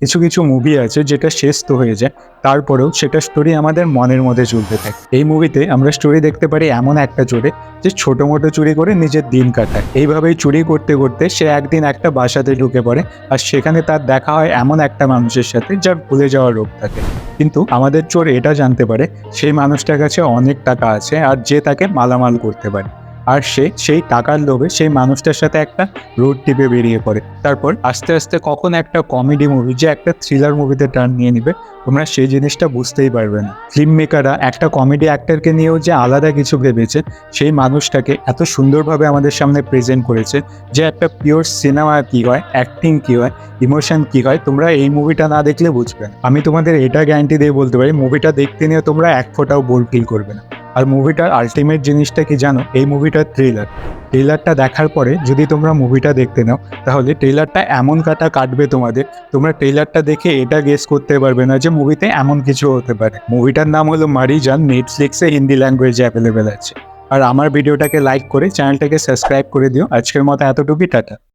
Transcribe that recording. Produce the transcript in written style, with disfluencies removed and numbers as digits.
কিছু কিছু মুভি আছে যেটা শেষ তো হয়ে যায়, তারপরেও সেটা স্টোরি আমাদের মনের মধ্যে চলতে থাকে। এই মুভিতে আমরা স্টোরি দেখতে পারি এমন একটা চোরে যে ছোট মোটো চুরি করে নিজের দিন কাটায়। এইভাবেই চুরি করতে করতে সে একদিন একটা বাসাতে ঢুকে পড়ে, আর সেখানে তার দেখা হয় এমন একটা মানুষের সাথে যার ভুলে যাওয়ার রোগ থাকে। কিন্তু আমাদের চোর এটা জানতে পারে সেই মানুষটার কাছে অনেক টাকা আছে আর যে তাকে মালামাল করতে পারে। আর সে সেই টাকার লোভে সেই মানুষটার সাথে একটা রোড ট্রিপে বেরিয়ে পড়ে। তারপর আস্তে আস্তে কখন একটা কমেডি মুভি যে একটা থ্রিলার মুভিতে টার্ন নিয়ে নিবে তোমরা সেই জিনিসটা বুঝতেই পারবে না। ফিল্ম মেকাররা একটা কমেডি অ্যাক্টরকে নিয়েও যে আলাদা কিছু ভেবেছে, সেই মানুষটাকে এত সুন্দরভাবে আমাদের সামনে প্রেজেন্ট করেছে যে একটা পিওর সিনেমা কী হয়, অ্যাক্টিং কী হয়, ইমোশন কী হয়, তোমরা এই মুভিটা না দেখলে বুঝবে না। আমি তোমাদের এটা গ্যারান্টি দিয়ে বলতে পারি মুভিটা দেখতে নিয়ে তোমরা এক ফোঁটাও বোর ফিল করবে না। আর মুভিটার আলটিমেট জিনিসটা কি জানো? এই মুভিটার ট্রেলারটা দেখার পরে যদি তোমরা মুভিটা দেখতে নাও, তাহলে ট্রেলারটা এমন কাটবে তোমাদের, তোমরা ট্রেলারটা দেখে এটা গেস করতে পারবে না যে মুভিতে এমন কিছু হতে পারে। মুভিটার নাম হলো মারি জান, নেটফ্লিক্সে হিন্দি ল্যাঙ্গুয়েজে অ্যাভেলেবেল আছে। আর আমার ভিডিওটাকে লাইক করে চ্যানেলটাকে সাবস্ক্রাইব করে দিও। আজকের মতো এতটুকুই, টাটা।